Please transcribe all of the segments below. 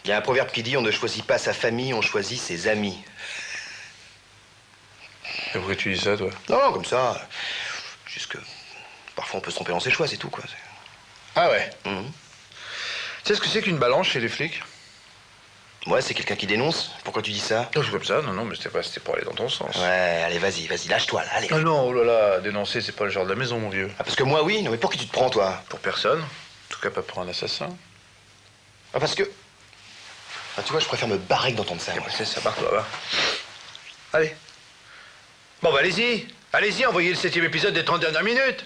Il y a un proverbe qui dit on ne choisit pas sa famille, on choisit ses amis. Et pourquoi tu dis ça, toi? Non, comme ça. Juste que parfois on peut se tromper dans ses choix, c'est tout, quoi. Ah ouais. Mhm. Tu sais ce que c'est qu'une balance chez les flics? Ouais, c'est quelqu'un qui dénonce. Pourquoi tu dis ça? Non, c'est comme ça. Non, mais c'était pour aller dans ton sens. Ouais, allez, vas-y, lâche-toi, là, allez. Ah non, oh là là, dénoncer, c'est pas le genre de la maison, mon vieux. Ah, parce que moi, oui. Non, mais pour qui tu te prends, toi? Pour personne. En tout cas, pas pour un assassin. Ah, parce que... Ah, tu vois, je préfère me barrer que d'entendre ça. Eh ben, c'est ça, barre-toi, va. Allez. Bon, bah, allez-y. Allez-y, envoyez le 7e épisode des 30 dernières minutes.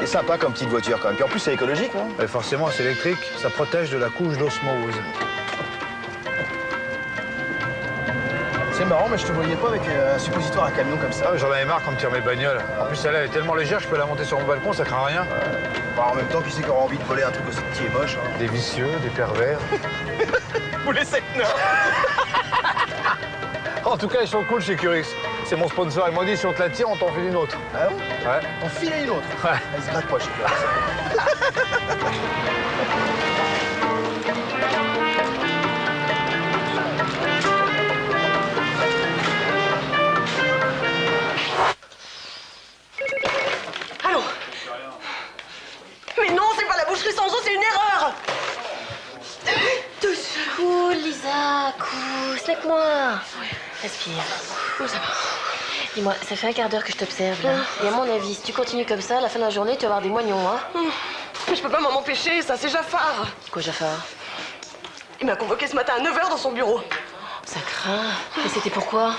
C'est sympa comme petite voiture, quand même. Puis en plus, c'est écologique, non? Et forcément, c'est électrique. Ça protège de la couche d'osmose. C'est marrant, mais je te voyais pas avec un suppositoire à camion comme ça. Ah, j'en avais marre quand on tire mes bagnoles. En plus, celle-là, elle est tellement légère, je peux la monter sur mon balcon, ça craint rien. Bah, en même temps, qui c'est qui aura envie de voler un truc aussi petit et moche, hein? Des vicieux, des pervers. Vous laissez non. En tout cas, ils sont cool chez Curix. C'est mon sponsor. Ils m'ont dit, si on te la tire, on t'en file une autre. Ah bon? Ouais. On file une autre. Ouais. Vas-y, raccroche. Allô? Mais non, c'est pas la boucherie sans eau, c'est une erreur! Cool, Lisa, cool, snack-moi. Respire. Oh, ça va. Dis-moi, ça fait un quart d'heure que je t'observe, là. Et à mon avis, si tu continues comme ça, à la fin de la journée, tu vas avoir des moignons, hein. Mais je peux pas m'en empêcher, ça, c'est Jafar. Quoi, Jafar? Il m'a convoqué ce matin à 9h dans son bureau. Ça craint. Mais c'était pourquoi?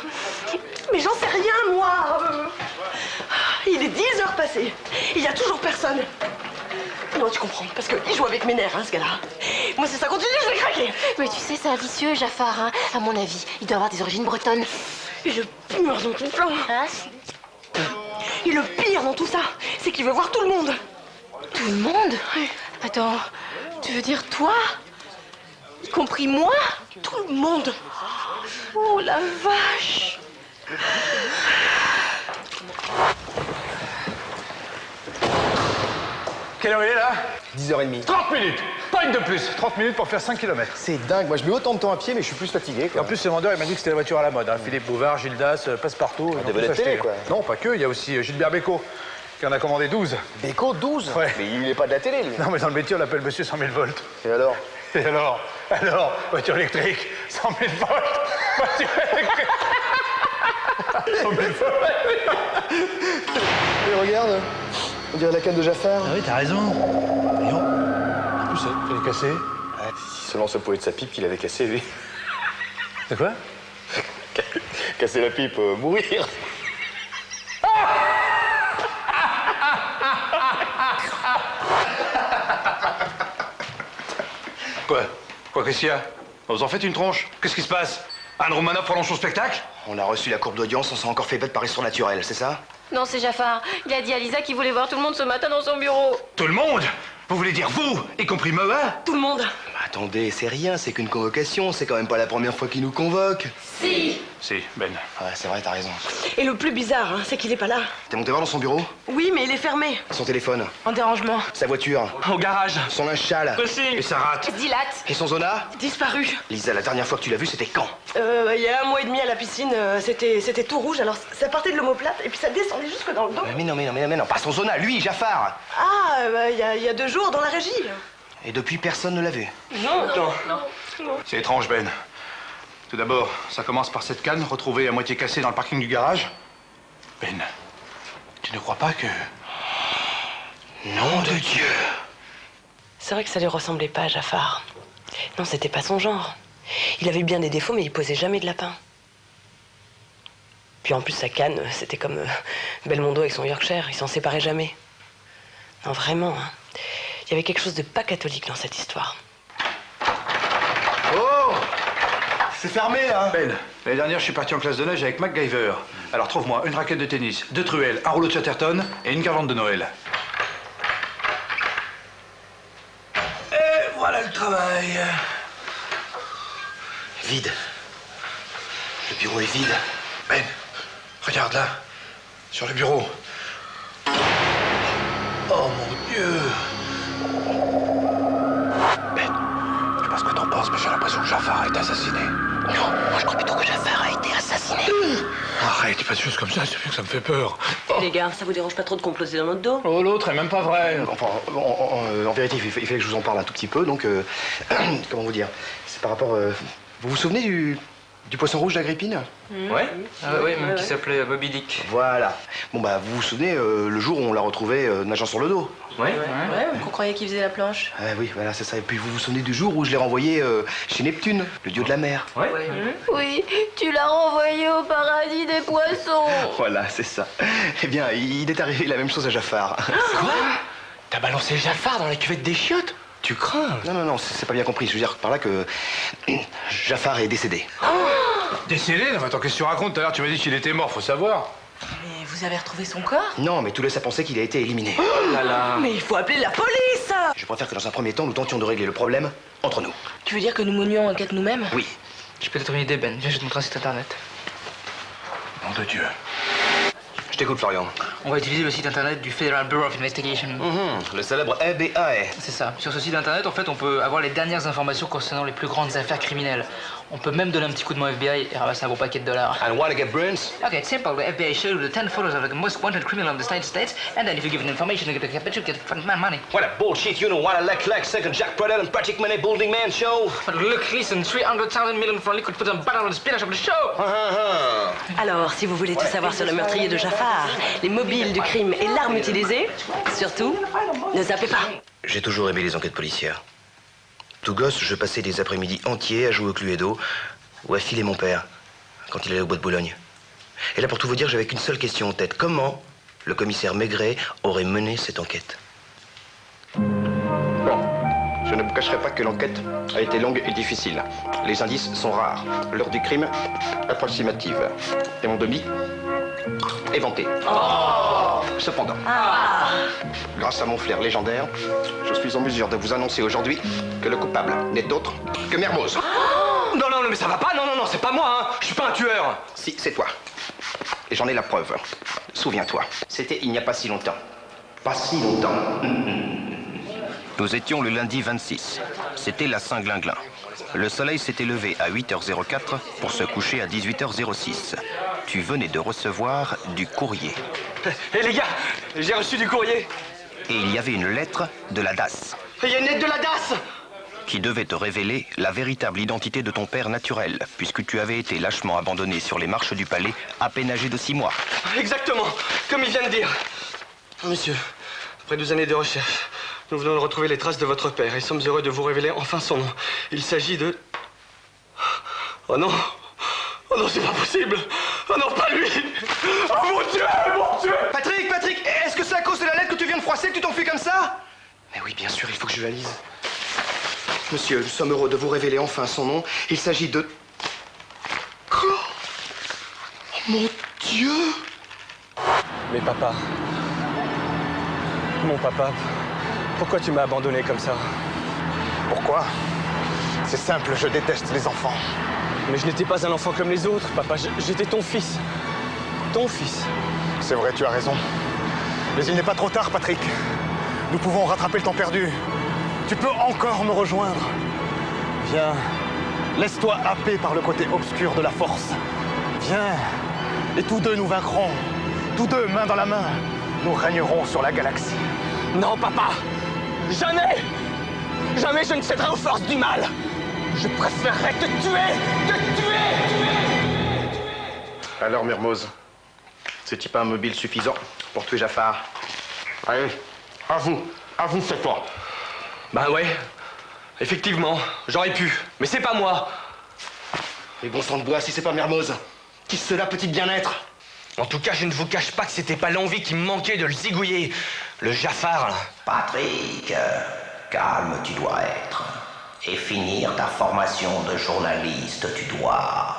Mais j'en sais rien, moi. Il est 10h passées. Il y a toujours personne. Non, tu comprends, parce qu'il joue avec mes nerfs, hein, ce gars-là. Moi, si ça continue, je vais craquer. Mais tu sais, c'est un vicieux, Jafar, hein. À mon avis, il doit avoir des origines bretonnes. Et le pire dans tout ça, Hein? et le pire dans tout ça, c'est qu'il veut voir tout le monde. Tout le monde? Attends, tu veux dire toi? Y compris moi? Tout le monde. Oh, la vache. Quelle heure il est, là? 10h30. 30 minutes. Pas une de plus. 30 minutes pour faire 5 km. C'est dingue. Moi, je mets autant de temps à pied, mais je suis plus fatigué, Et quoi. en plus, ce vendeur, il m'a dit que c'était la voiture à la mode. Hein. Philippe Bouvard, Gildas, Passepartout. ils ont des tous vedettes télé, acheté. quoi. Non, pas que. Il y a aussi Gilbert Bécaud, qui en a commandé 12. Béco, 12? Ouais. Mais il est pas de la télé, lui. Non, mais dans le métier, on l'appelle Monsieur 100 000 volts. Et alors? Et alors, voiture électrique, 100 000 volts, voiture électrique. 100 000 volts. Et regarde, on dirait la canne de Jafar. Ah oui, t'as raison. Voyons. En plus, elle est cassée. Ouais, si seulement ça pouvait être sa pipe qu'il avait cassée, lui. C'est quoi? Casser la pipe, mourir. Quoi, qu'est-ce qu'il y a? Vous en faites une tronche? Qu'est-ce qui se passe? Anne Romanoff prolonge son spectacle? On a reçu la courbe d'audience, on s'est encore fait battre par histoire naturelle, c'est ça? Non, c'est Jafar. Il a dit à Lisa qu'il voulait voir tout le monde ce matin dans son bureau. Tout le monde? Vous voulez dire vous, y compris Moa? Tout le monde. Bah, attendez, c'est rien, c'est qu'une convocation, c'est quand même pas la première fois qu'il nous convoque. Si. Si, Ben. Ouais, c'est vrai, t'as raison. Et le plus bizarre, hein, c'est qu'il est pas là. T'es monté voir dans son bureau? Oui, mais il est fermé. Son téléphone, En dérangement. sa voiture, Au garage. son linge sale. Et ça rate. Dilate. Et son zona? Disparu. Lisa, la dernière fois que tu l'as vu, c'était quand? Il y a 1 mois et demi à la piscine, c'était tout rouge, alors ça partait de l'omoplate et puis ça descendait jusque dans le dos. Mais non, pas son zona, lui, Jafar. Ah, il y a 2 jours dans la régie. Et depuis, personne ne l'a vu. Non. C'est étrange, Ben. Tout d'abord, ça commence par cette canne retrouvée à moitié cassée dans le parking du garage. Ben, tu ne crois pas que... Nom de Dieu. C'est vrai que ça lui ressemblait pas à Jafar. Non, c'était pas son genre. Il avait bien des défauts, mais il posait jamais de lapin. Puis en plus, sa canne, c'était comme Belmondo avec son Yorkshire. Il s'en séparait jamais. Non, vraiment, hein. Il y avait quelque chose de pas catholique dans cette histoire. Oh! C'est fermé, là. Ben, l'année dernière, je suis parti en classe de neige avec MacGyver. Alors trouve-moi une raquette de tennis, 2 truelles, un rouleau de Chatterton et une guirlande de Noël. Et voilà le travail. Vide. Le bureau est vide. Ben, regarde là, sur le bureau. Oh mon Dieu! Ben, je sais pas ce que t'en penses, mais j'ai l'impression que Jafar a été assassiné. Non, moi je crois plutôt que Jafar a été assassiné. Arrête, dis pas de choses comme ça, c'est bien que ça me fait peur. Les gars, ça vous dérange pas trop de comploter dans notre dos? Oh, l'autre est même pas vrai. Enfin, en vérité, il fallait que je vous en parle un tout petit peu, donc... comment vous dire? C'est par rapport... vous vous souvenez du poisson rouge d'Agrippine? Ouais, oui, qui s'appelait Moby Dick. Voilà. Bon, bah, vous vous souvenez, le jour où on l'a retrouvé nageant sur le dos? Ouais. Ouais, qu'on croyait qu'il faisait la planche. Ah oui, voilà, c'est ça. Et puis vous vous souvenez du jour où je l'ai renvoyé chez Neptune, le dieu de la mer? Ouais. Oui, tu l'as renvoyé au paradis des poissons. Voilà, c'est ça. Eh bien, il est arrivé la même chose à Jafar. Quoi? T'as balancé Jafar dans la cuvette des chiottes? Tu crains? Non, c'est pas bien compris. Je veux dire par là que Jafar est décédé. Décédé? Non, mais attends, qu'est-ce que tu racontes? Tout à l'heure, tu m'as dit qu'il était mort, faut savoir. Mais vous avez retrouvé son corps? Non, mais tout laisse à penser qu'il a été éliminé. Mais il faut appeler la police! Je préfère que dans un premier temps, nous tentions de régler le problème entre nous. Tu veux dire que nous menions enquête nous-mêmes? Oui. J'ai peut-être une idée, Ben. Viens, je vais te montrer un site internet. Nom de Dieu. Je t'écoute, Florian. On va utiliser le site internet du Federal Bureau of Investigation. Le célèbre FBI. C'est ça. Sur ce site internet, en fait, on peut avoir les dernières informations concernant les plus grandes affaires criminelles. On peut même donner un petit coup de main au FBI et ramasser un gros paquet de dollars. And wanna get brains? Okay, it's simple. The FBI showed the 10 photos of the most wanted criminal in the United States, and then if you give them information, you get money. What a bullshit, you know what a like second Jack Pradell and Patrick Money Building Man show. But look, listen, 300,000 million for liquid put some butter on the spinach of the show. Alors, si vous voulez tout savoir sur le meurtrier de Jafar, les mobiles du crime et l'arme utilisée, surtout, ne zappez pas. J'ai toujours aimé les enquêtes policières. Tout gosse, je passais des après-midi entiers à jouer au Cluedo ou à filer mon père quand il allait au bois de Boulogne. Et là, pour tout vous dire, j'avais qu'une seule question en tête. Comment le commissaire Maigret aurait mené cette enquête? Bon, je ne vous cacherai pas que l'enquête a été longue et difficile. Les indices sont rares. L'heure du crime, approximative. Et mon demi, éventé. Cependant, grâce à mon flair légendaire, je suis en mesure de vous annoncer aujourd'hui que le coupable n'est autre que Mermoz. Non, mais ça va pas, non, c'est pas moi, hein. Je suis pas un tueur. Si, c'est toi. Et j'en ai la preuve. Souviens-toi, c'était il n'y a pas si longtemps. Pas si longtemps. Nous étions le lundi 26. C'était la Saint-Glinglin. Le soleil s'était levé à 8h04 pour se coucher à 18h06. Tu venais de recevoir du courrier. Hé les gars, j'ai reçu du courrier. Et il y avait une lettre de la DAS Il y a une lettre de la DAS. qui devait te révéler la véritable identité de ton père naturel, puisque tu avais été lâchement abandonné sur les marches du palais à peine âgé de 6 mois. Exactement, comme il vient de dire. Monsieur, après 12 années de recherche, nous venons de retrouver les traces de votre père et sommes heureux de vous révéler enfin son nom. Il s'agit de... Oh non, c'est pas possible. Oh non, pas lui. Oh mon Dieu. Patrick, est-ce que c'est à cause de la lettre que tu viens de froisser que tu t'enfuis comme ça? Mais oui, bien sûr, il faut que je la lise. Monsieur, nous sommes heureux de vous révéler enfin son nom. Il s'agit de... Quoi? Oh mon Dieu! Mais papa... Mon papa... Pourquoi tu m'as abandonné comme ça? Pourquoi? C'est simple, je déteste les enfants. Mais je n'étais pas un enfant comme les autres, papa. J'étais ton fils. Ton fils. C'est vrai, tu as raison. Mais il n'est pas trop tard, Patrick. Nous pouvons rattraper le temps perdu. Tu peux encore me rejoindre. Viens, laisse-toi happer par le côté obscur de la force. Viens, et tous deux nous vaincrons. Tous deux, main dans la main, nous régnerons sur la galaxie. Non, papa. Jamais. Jamais je ne céderai aux forces du mal. Je préférerais te tuer. Te tuer. Alors, Mermoz, c'est-il pas un mobile suffisant pour tuer Jafar? Allez, avoue, c'est toi. Ben ouais, effectivement, j'aurais pu, mais c'est pas moi. Mais bon sang de bois, si c'est pas Mermoz, qui cela peut-il bien être? En tout cas, je ne vous cache pas que c'était pas l'envie qui me manquait de le zigouiller. Le Jafar, là. Patrick, calme tu dois être. Et finir ta formation de journaliste, tu dois.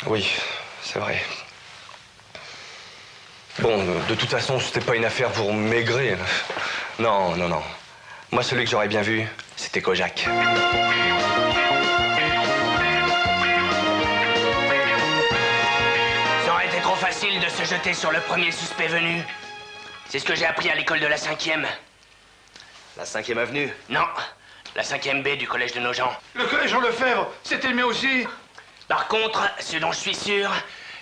Oui, c'est vrai. Bon, de toute façon, c'était pas une affaire pour maigrer. Non, non, non. Moi, celui que j'aurais bien vu, c'était Kojak. Ça aurait été trop facile de se jeter sur le premier suspect venu. C'est ce que j'ai appris à l'école de la 5e. La 5e avenue. Non, la 5e B du collège de Nogent. Le collège Jean Lefebvre, c'était le mien aussi. Par contre, ce dont je suis sûr,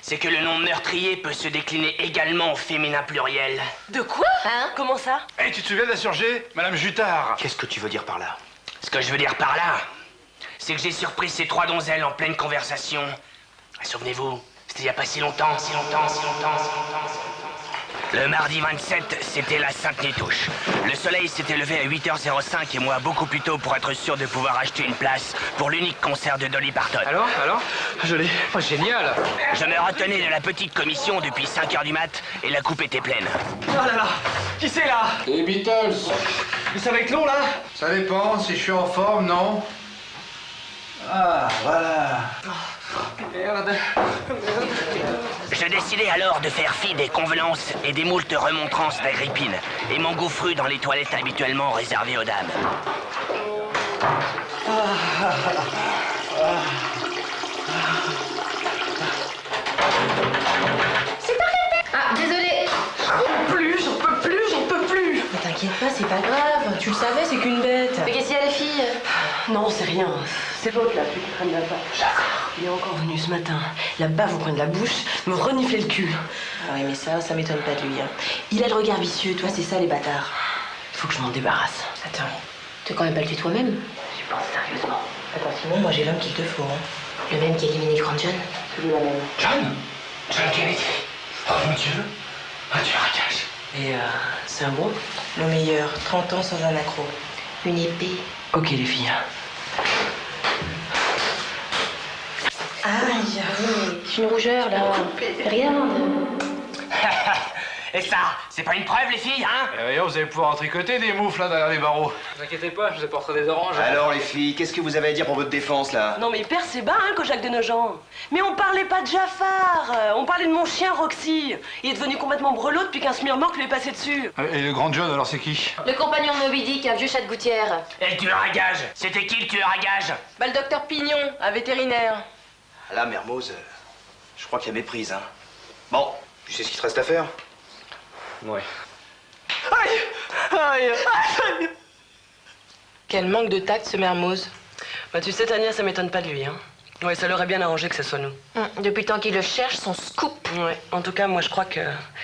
c'est que le nom meurtrier peut se décliner également au féminin pluriel. De quoi? Hein? Comment ça? Eh, tu te souviens de la surgée, Madame Jutard? Qu'est-ce que tu veux dire par là? Ce que je veux dire par là, c'est que j'ai surpris ces 3 donzelles en pleine conversation. Souvenez-vous, c'était il n'y a pas si longtemps, si longtemps, si longtemps, si longtemps, si longtemps. Le mardi 27, c'était la Sainte-Nitouche. Le soleil s'était levé à 8h05 et moi beaucoup plus tôt pour être sûr de pouvoir acheter une place pour l'unique concert de Dolly Parton. Alors? Je l'ai. Oh, génial! Je me retenais de la petite commission depuis 5h du mat et la coupe était pleine. Oh là là! Qui c'est là? Les Beatles. Ça va être long là? Ça dépend, si je suis en forme, non? Ah, voilà. Je décidai alors de faire fi des convenances et des moultes remontrances d'Agrippine et m'engouffrus dans les toilettes habituellement réservées aux dames. Ah, désolé. J'en peux plus. Mais t'inquiète pas, c'est pas grave. Tu le savais, c'est qu'une bête. Mais qu'est-ce qu'il y a, les filles? Non, c'est rien. C'est l'autre là, celui qui traîne là-bas. Il est encore venu ce matin. La bave au coin de la bouche, me renifler le cul. Ah oui, mais ça m'étonne pas de lui. Hein. Il a le regard vicieux, toi, c'est ça, les bâtards. Il faut que je m'en débarrasse. Attends, t'es quand même pas le tuer toi-même? J'y pense sérieusement. Attends, sinon, moi j'ai l'homme qu'il te faut. Hein. Le même qui a éliminé le grand John? Celui-là même. John Kennedy. Oh mon Dieu. Un tueur à gages. Et c'est un bon? Le meilleur, 30 ans sans un accro. Une épée. Ok les filles. Aïe, j'ai une rougeur là. Regarde. Et ça, c'est pas une preuve les filles, hein? D'ailleurs, vous allez pouvoir en tricoter des moufles là derrière les barreaux. Ne vous inquiétez pas, je vous apporterai des oranges. Alors les filles, qu'est-ce que vous avez à dire pour votre défense là? Non mais il perd ses bas, hein, Kojak de Nogent. Mais on parlait pas de Jafar, on parlait de mon chien Roxy. Il est devenu complètement brelot depuis qu'un smirmorque lui est passé dessus. Et le grand John, alors c'est qui? Le compagnon de Moby Dick, un vieux chat de gouttière. Et le tueur à gages, c'était qui le tueur à gages? Bah le docteur Pignon, un vétérinaire. Là, Mermoz, je crois qu'il y a méprise, hein. Bon, tu sais ce qu'il te reste à faire? Ouais. Aïe. Quel manque de tact, ce Mermoz. Bah tu sais Tania, ça m'étonne pas de lui, hein. Ouais, ça l'aurait bien arrangé que ce soit nous. Depuis le temps qu'il le cherche, son scoop. Ouais, en tout cas, moi je crois que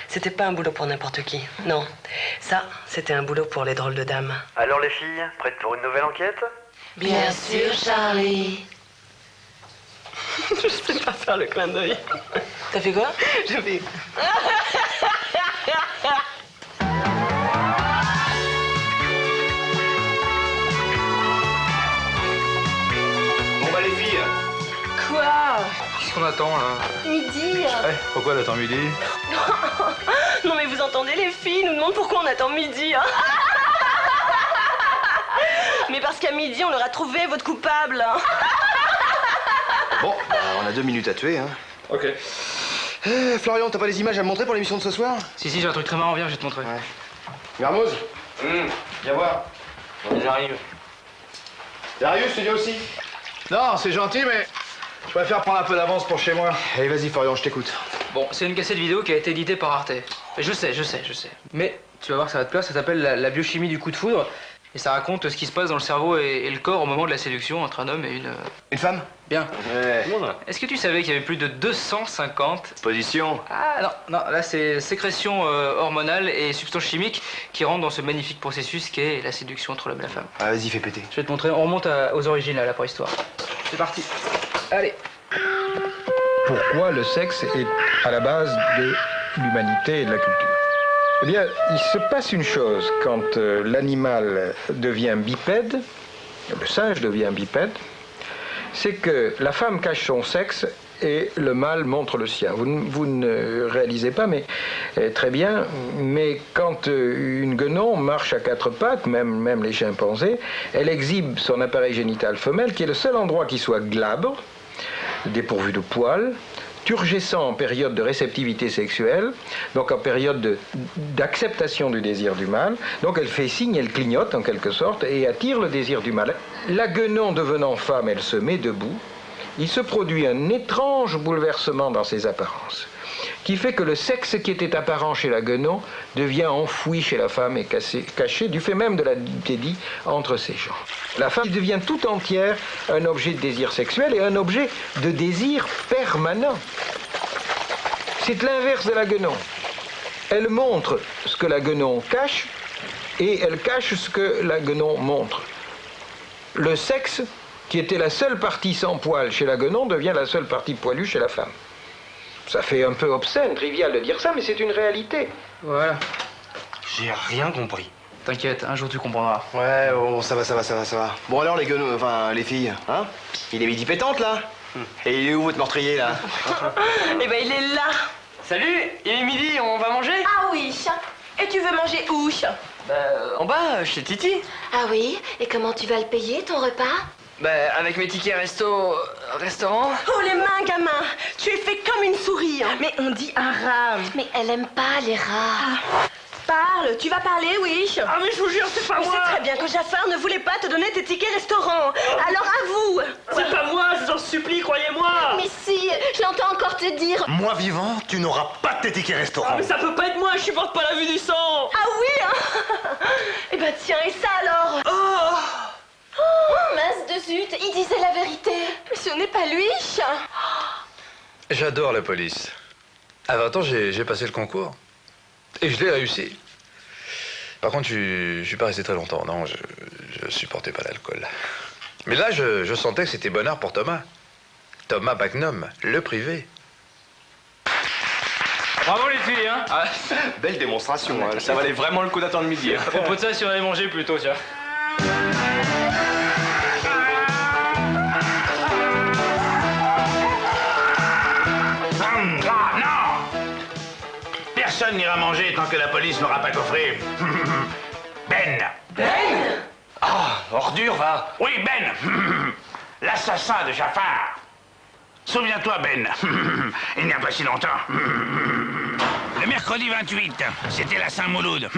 c'était pas un boulot pour n'importe qui. Non, ça, c'était un boulot pour les drôles de dames. Alors les filles, prêtes pour une nouvelle enquête? Bien sûr, Charlie. Je sais pas faire le clin d'œil. T'as fait quoi? Je fais... Bon bah les filles, Quoi? Qu'est-ce qu'on attend là? Midi. Eh, pourquoi elle attend midi? Non mais vous entendez les filles, nous demandent pourquoi on attend midi, hein. Mais parce qu'à midi, on leur a trouvé votre coupable. bon, bah, on a 2 minutes à tuer, hein. Ok. Florian, t'as pas les images à me montrer pour l'émission de ce soir? Si, j'ai un truc très marrant, viens, je vais te montrer. Ouais. Mermoz, viens voir. J'arrive. Darius, tu viens aussi? Non, c'est gentil, mais je préfère prendre un peu d'avance pour chez moi. Allez, vas-y, Florian, je t'écoute. Bon, c'est une cassette vidéo qui a été éditée par Arte. Je sais. Mais tu vas voir, ça va te plaire, ça s'appelle la biochimie du coup de foudre. Et ça raconte ce qui se passe dans le cerveau et le corps au moment de la séduction entre un homme et une... Une femme? Bien. Ouais. Est-ce que tu savais qu'il y avait plus de 250... Position. Ah non, là c'est sécrétion hormonale et substances chimiques qui rentrent dans ce magnifique processus qu'est la séduction entre l'homme et la femme. Ah, vas-y, fais péter. Je vais te montrer, on remonte aux origines, à la préhistoire. C'est parti. Allez. Pourquoi le sexe est à la base de l'humanité et de la culture? Eh bien, il se passe une chose quand l'animal devient bipède, le singe devient bipède, c'est que la femme cache son sexe et le mâle montre le sien. Vous ne réalisez pas, mais très bien, mais quand une guenon marche à quatre pattes, même les chimpanzés, elle exhibe son appareil génital femelle, qui est le seul endroit qui soit glabre, dépourvu de poils, turgescent en période de réceptivité sexuelle, donc en période d'acceptation du désir du mâle. Donc elle fait signe, elle clignote en quelque sorte et attire le désir du mâle. La guenon devenant femme, elle se met debout. Il se produit un étrange bouleversement dans ses apparences, qui fait que le sexe qui était apparent chez la guenon devient enfoui chez la femme et caché du fait même de la dédie entre ses jambes. La femme devient tout entière un objet de désir sexuel et un objet de désir permanent. C'est l'inverse de la guenon. Elle montre ce que la guenon cache et elle cache ce que la guenon montre. Le sexe, qui était la seule partie sans poil chez la guenon, devient la seule partie poilue chez la femme. Ça fait un peu obscène, trivial de dire ça, mais c'est une réalité. Voilà. J'ai rien compris. T'inquiète, un jour tu comprendras. Ouais, bon, ça va. Bon alors les guenons, enfin les filles, hein? Il est midi pétante là? Et il est où votre meurtrier là? Eh ben il est là. Salut, il est midi, on va manger? Ah oui. Et tu veux manger où? En bas, chez Titi. Ah oui? Et comment tu vas le payer, ton repas? Avec mes tickets restaurant. Oh les mains, gamin. Tu es fait comme une souris. Mais on dit un rat. Mais elle aime pas les rats. Parle, tu vas parler, oui. Ah mais je vous jure, c'est pas Tu moi. sais très bien que Jafar ne voulait pas te donner tes tickets restaurant. Alors à vous. C'est pas moi, je vous en supplie, croyez-moi. Mais si, je l'entends encore te dire. Moi vivant, tu n'auras pas tes tickets restaurant. Ah mais ça peut pas être moi, je supporte pas la vue du sang. Ah oui, hein. Eh ben tiens, et ça alors? Oh, mince de zut, il disait la vérité. Mais ce n'est pas lui. J'adore la police. À 20 ans, j'ai passé le concours. Et je l'ai réussi. Par contre, je suis pas resté très longtemps. Non, je supportais pas l'alcool. Mais là, je sentais que c'était bonheur pour Thomas. Thomas Bagnum, le privé. Bravo les filles, hein. Belle démonstration, hein. Ça valait vraiment le coup d'attendre midi. À propos de ça, si on avait mangé plus tôt, tiens. Personne n'ira manger tant que la police n'aura pas coffré. Ben. Ben? Ah, ordure, va. Oui, Ben. L'assassin de Jafar. Souviens-toi, Ben. Il n'y a pas si longtemps. Le mercredi 28, c'était la Saint-Mouloud.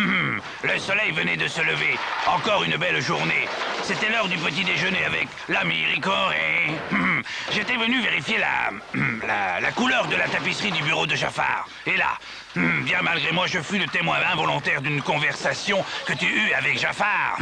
Le soleil venait de se lever. Encore une belle journée. C'était l'heure du petit déjeuner avec l'ami Ricor et... J'étais venu vérifier la couleur de la tapisserie du bureau de Jafar. Et là, bien malgré moi, je fus le témoin involontaire d'une conversation que tu eus avec Jafar.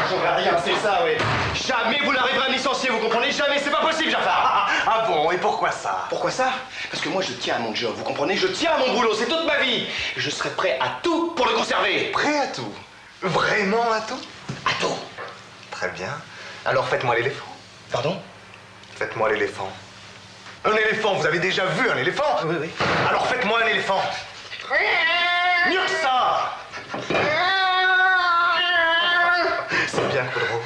J'aurais rien, c'est ça, oui. Jamais vous n'arriverez à me licencier, vous comprenez? Jamais, c'est pas possible, Jafar. Ah bon, et pourquoi ça? Pourquoi ça? Parce que moi, je tiens à mon job, vous comprenez? Je tiens à mon boulot, c'est toute ma vie. Je serai prêt à tout pour le conserver. Prêt à tout? Vraiment à tout? À tout. Très bien. Alors faites-moi l'éléphant. Pardon? Faites-moi l'éléphant. Un éléphant, vous avez déjà vu un éléphant? Oui, oui. Alors faites-moi un éléphant. Mieux que ça! C'est bien, Coudreau.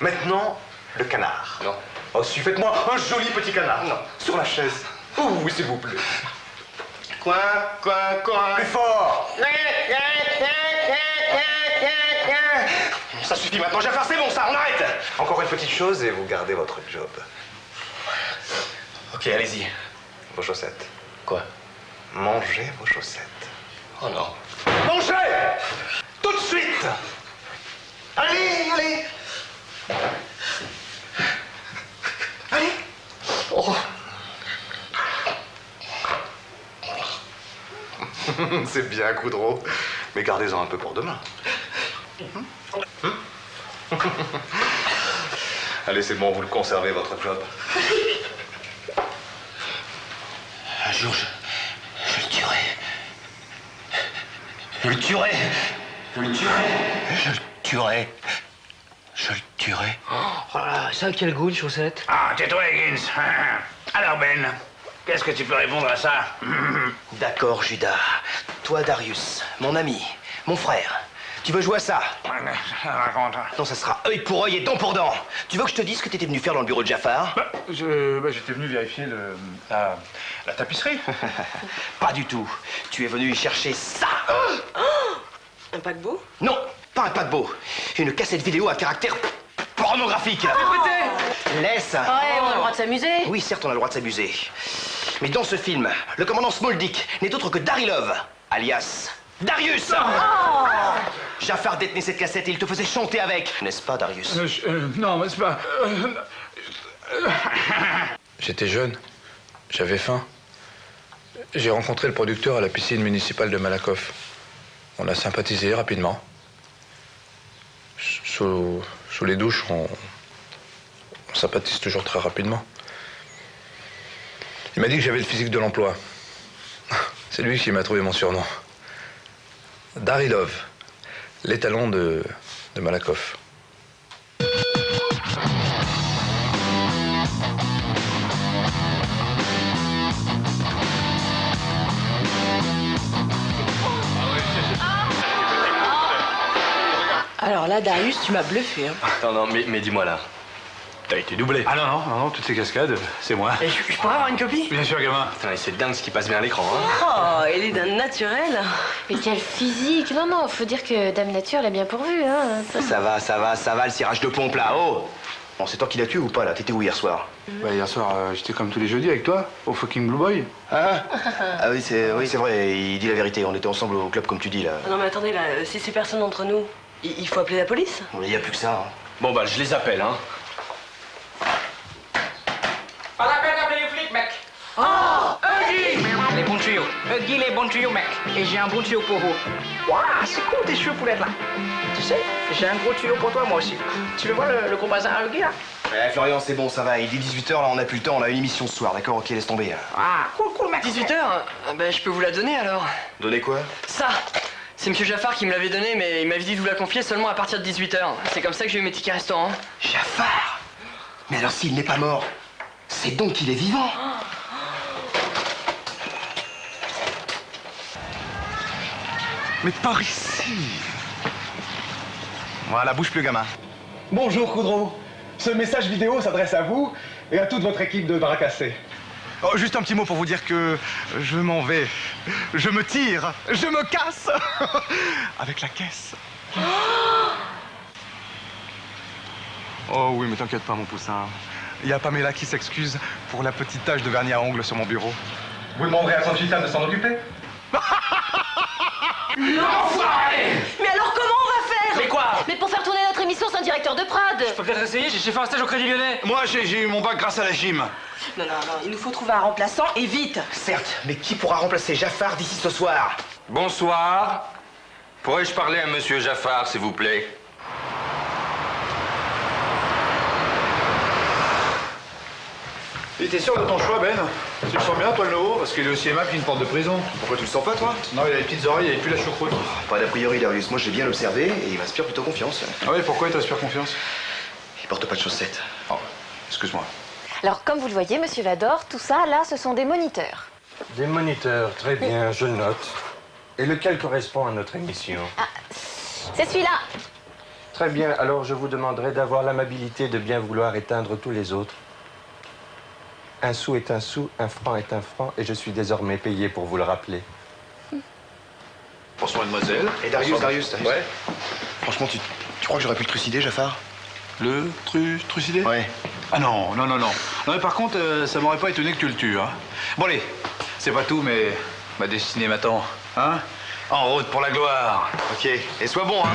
Maintenant, le canard. Non. Oh, si, faites-moi un joli petit canard. Non. Sur la chaise. Oh, oui, s'il vous plaît. Coin. Plus fort! Ça suffit maintenant, Jafar, c'est bon, ça, on arrête. Encore une petite chose et vous gardez votre job. Ok, allez-y. Vos chaussettes. Quoi? Mangez vos chaussettes. Oh non. Mangez! Tout de suite! Allez! Allez! Oh. C'est bien, Coudreau. Mais gardez-en un peu pour demain. Allez, c'est bon, vous le conservez, votre job. Un jour, je le tuerai. Je le tuerai. Oh là là, ça, quel goût de chaussettes. Ah, tais-toi, Higgins. Alors, Ben, qu'est-ce que tu peux répondre à ça? D'accord, Judas. Toi, Darius, mon ami, Mon frère, tu veux jouer à ça? Non, ça sera œil pour œil et dent pour dent. Tu veux que je te dise ce que t'étais venu faire dans le bureau de Jafar? J'étais venu vérifier la tapisserie. Pas du tout. Tu es venu y chercher ça. Un paquebot? Non, pas un paquebot. Une cassette vidéo à caractère pornographique. Laisse. Ouais, on a le droit de s'amuser. Oui, certes, on a le droit de s'amuser. Mais dans ce film, le commandant Smoldick n'est autre que Darilov, alias Darius. Jafar détenait cette cassette et il te faisait chanter avec. N'est-ce pas, Darius? Non, mais c'est pas... J'étais jeune, j'avais faim. J'ai rencontré le producteur à la piscine municipale de Malakoff. On a sympathisé rapidement. Sous les douches, on sympathise toujours très rapidement. Il m'a dit que j'avais le physique de l'emploi. C'est lui qui m'a trouvé mon surnom. Darilov, l'étalon de Malakoff. Alors là, Darius, tu m'as bluffé. Hein. Non, mais dis-moi là. T'as été doublé. Ah non, toutes ces cascades, c'est moi. Et je pourrais avoir une copie? Bien sûr, gamin. Putain, c'est dingue ce qui passe bien à l'écran, hein. Oh, il est d'un naturel. Mais quel physique. Non, faut dire que Dame Nature l'a bien pourvu, hein. Ça va, le cirage de pompe là, oh. Bon, c'est toi qui l'as tué ou pas là? T'étais où hier soir? Hier soir, j'étais comme tous les jeudis avec toi, au fucking Blue Boy. Ah oui, c'est vrai, il dit la vérité. On était ensemble au club comme tu dis là. Non mais attendez, là, si c'est personne d'entre nous, il faut appeler la police? Il n'y a plus que ça. Hein. Bon, bah, je les appelle, hein. Pas la peine d'appeler les flics, mec. Oh, Huggy! Les bons tuyaux. Huggy, les bons tuyaux, mec. Et j'ai un bon tuyau pour vous. Waouh, c'est cool tes cheveux poulettes là. Tu sais, j'ai un gros tuyau pour toi, moi aussi. Tu veux voir le gros bazar à Huggy là? Florian, c'est bon, ça va. Il est 18h là, on n'a plus le temps, on a une émission ce soir, d'accord? Ok, laisse tomber. Ah, cool, mec. 18h? Ben, je peux vous la donner alors. Donnez quoi? Ça! C'est Monsieur Jafar qui me l'avait donné, mais il m'avait dit de vous la confier seulement à partir de 18h. C'est comme ça que j'ai eu mes tickets restaurants. Jafar? Mais alors s'il n'est pas mort, c'est donc qu'il est vivant. Mais par ici. Voilà, bouge plus, gamin. Bonjour, Coudreau. Ce message vidéo s'adresse à vous et à toute votre équipe de bras cassés. Oh, juste un petit mot pour vous dire que je m'en vais. Je me tire. Je me casse. Avec la caisse. Oh oui, mais t'inquiète pas, mon poussin. Il y a Pamela qui s'excuse pour la petite tache de vernis à ongles sur mon bureau. Vous demanderez à Sanchita de s'en occuper? L'enfoiré! Mais alors comment on va faire? Mais quoi? Mais pour faire tourner notre émission sans directeur de prod. Je peux peut-être essayer, j'ai fait un stage au Crédit Lyonnais. Moi, j'ai eu mon bac grâce à la gym. Non, il nous faut trouver un remplaçant et vite. Certes, mais qui pourra remplacer Jafar d'ici ce soir? Bonsoir. Pourrais-je parler à Monsieur Jafar, s'il vous plaît? Et t'es sûr de ton choix, Ben? Tu le sens bien, toi, le nouveau? Parce qu'il est aussi aimable qu'une porte de prison. Pourquoi tu le sens pas, toi? Non, il a les petites oreilles et puis la choucroute. Pas d'a priori, Darius. Moi, j'ai bien observé et il m'inspire plutôt confiance. Ah oui, pourquoi il t'inspire confiance? Il porte pas de chaussettes. Oh, excuse-moi. Alors, comme vous le voyez, monsieur Vador, tout ça, là, ce sont des moniteurs. Des moniteurs, très bien, je note. Et lequel correspond à notre émission? Ah, c'est celui-là. Très bien, alors je vous demanderai d'avoir l'amabilité de bien vouloir éteindre tous les autres. Un sou est un sou, un franc est un franc, et je suis désormais payé pour vous le rappeler. Bonsoir, mademoiselle. Et Darius. Ouais. Franchement, tu crois que j'aurais pu le trucider, Jafar? Le trucider? Ouais. Ah non. Non, mais par contre, ça m'aurait pas étonné que tu le tues, hein. Bon, allez, c'est pas tout, mais ma destinée m'attend, hein? En route pour la gloire. Ok, et sois bon, hein.